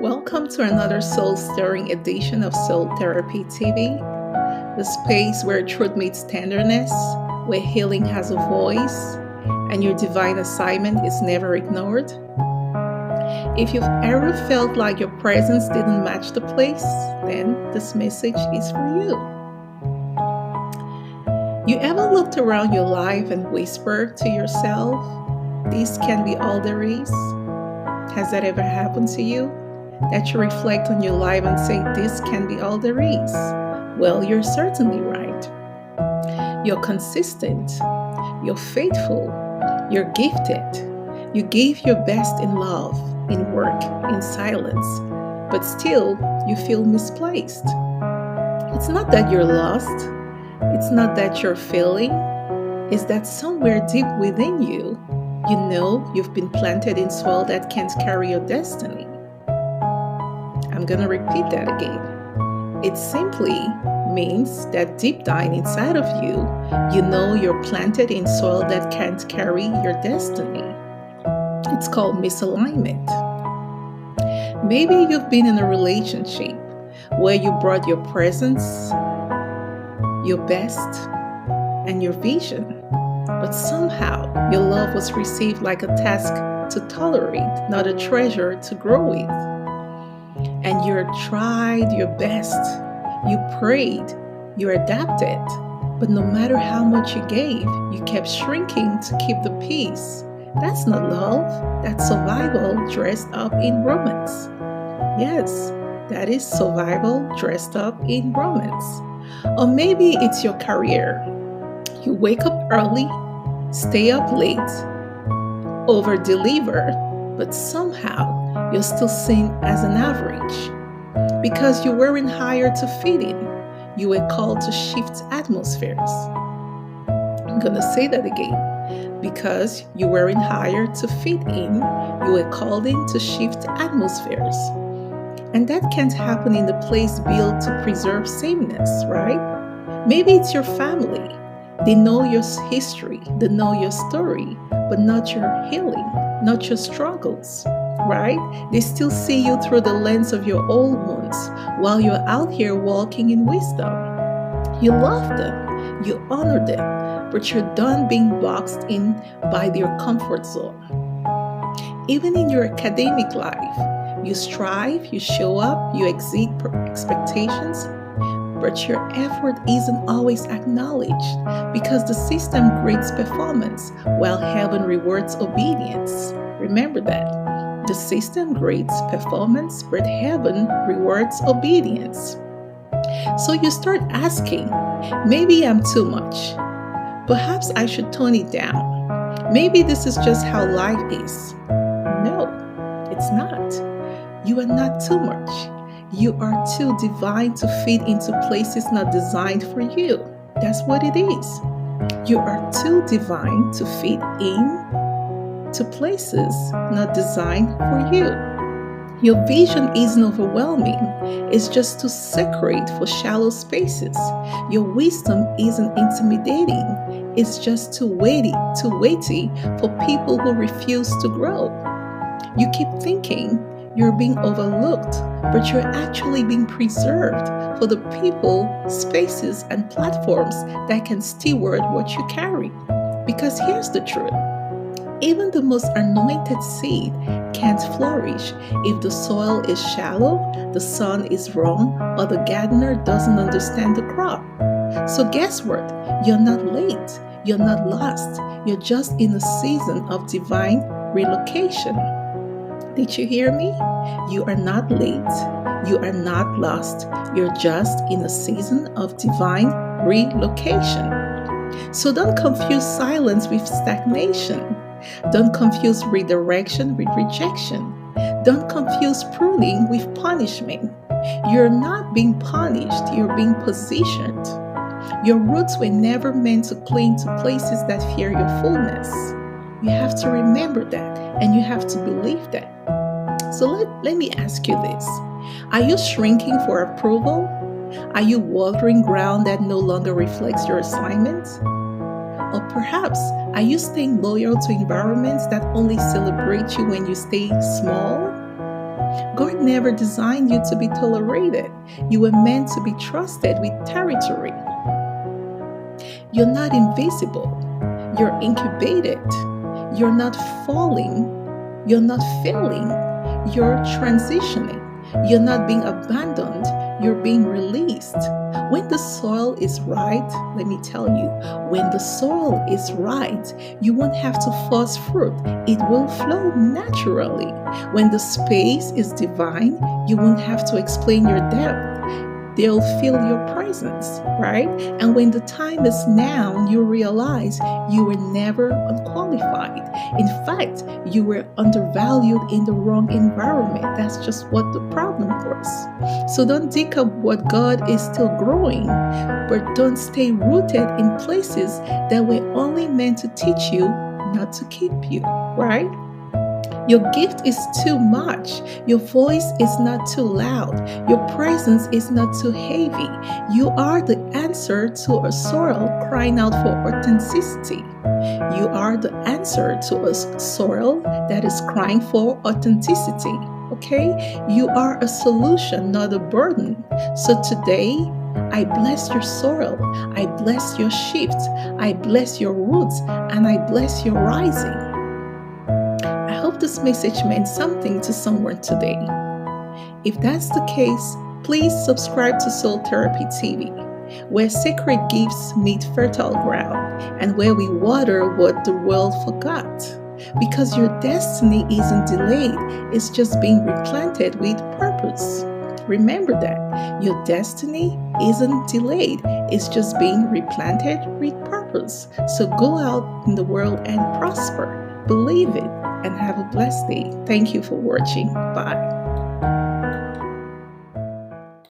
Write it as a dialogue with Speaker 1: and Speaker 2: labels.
Speaker 1: Welcome to another soul-stirring edition of Soul Therapy TV, the space where truth meets tenderness, where healing has a voice, and your divine assignment is never ignored. If you've ever felt like your presence didn't match the place, then this message is for you. You ever looked around your life and whispered to yourself, "This can be all there is"? Has that ever happened to you? That you reflect on your life and say, "This can be all there is"? Well, you're certainly right. You're consistent. You're faithful. You're gifted. You gave your best in love, in work, in silence, but still you feel misplaced. It's not that you're lost. It's not that you're failing. It's that somewhere deep within you, you know you've been planted in soil that can't carry your destiny. I'm going to repeat that again. It simply means that deep down inside of you, you know you're planted in soil that can't carry your destiny. It's called misalignment. Maybe you've been in a relationship where you brought your presence, your best, and your vision, but somehow your love was received like a task to tolerate, not a treasure to grow with. And you tried your best, you prayed, you adapted, but no matter how much you gave, you kept shrinking to keep the peace. That's not love, that's survival dressed up in romance. Yes, that is survival dressed up in romance. Or maybe it's your career. You wake up early, stay up late, over-deliver, but somehow you're still seen as an average. Because you weren't hired to fit in, you were called to shift atmospheres. I'm going to say that again. Because you weren't hired to fit in, you were called in to shift atmospheres. And that can't happen in the place built to preserve sameness, right? Maybe it's your family. They know your history, they know your story, but not your healing, not your struggles, right? They still see you through the lens of your old wounds while you're out here walking in wisdom. You love them, you honor them, but you're done being boxed in by their comfort zone. Even in your academic life, you strive, you show up, you exceed expectations, but your effort isn't always acknowledged because the system grades performance while heaven rewards obedience. Remember that. The system grades performance, but heaven rewards obedience. So you start asking, maybe I'm too much. Perhaps I should tone it down. Maybe this is just how life is. No, it's not. You are not too much. You are too divine to fit into places not designed for you. That's what it is. You are too divine to fit in to places not designed for you. Your vision isn't overwhelming. It's just too sacred for shallow spaces. Your wisdom isn't intimidating. It's just too weighty for people who refuse to grow. You keep thinking you're being overlooked, but you're actually being preserved for the people, spaces, and platforms that can steward what you carry. Because here's the truth. Even the most anointed seed can't flourish if the soil is shallow, the sun is wrong, or the gardener doesn't understand the crop. So guess what? You're not late. You're not lost. You're just in a season of divine relocation. Did you hear me? You are not late. You are not lost. You're just in a season of divine relocation. So don't confuse silence with stagnation. Don't confuse redirection with rejection. Don't confuse pruning with punishment. You're not being punished. You're being positioned. Your roots were never meant to cling to places that fear your fullness. You have to remember that, and you have to believe that. So let me ask you this. Are you shrinking for approval? Are you watering ground that no longer reflects your assignment? Or perhaps, are you staying loyal to environments that only celebrate you when you stay small? God never designed you to be tolerated. You were meant to be trusted with territory. You're not invisible. You're incubated. You're not falling. You're not failing. You're transitioning. You're not being abandoned. You're being released. When the soil is right, let me tell you, when the soil is right, you won't have to force fruit. It will flow naturally. When the space is divine, you won't have to explain your depth. They'll feel your presence, right? And when the time is now, you realize you were never unqualified. In fact, you were undervalued in the wrong environment. That's just what the problem was. So don't dig up what God is still growing, but don't stay rooted in places that were only meant to teach you, not to keep you, right? Your gift is too much. Your voice is not too loud. Your presence is not too heavy. You are the answer to a soil crying out for authenticity. You are the answer to a soil that is crying for authenticity. Okay? You are a solution, not a burden. So today, I bless your soil. I bless your shift. I bless your roots. And I bless your rising. I hope this message meant something to someone today. If that's the case, please subscribe to Soul Therapy TV, where sacred gifts meet fertile ground and where we water what the world forgot. Because your destiny isn't delayed, it's just being replanted with purpose. Remember that your destiny isn't delayed, it's just being replanted with purpose. So go out in the world and prosper. Believe it and have a blessed day. Thank you for watching. Bye.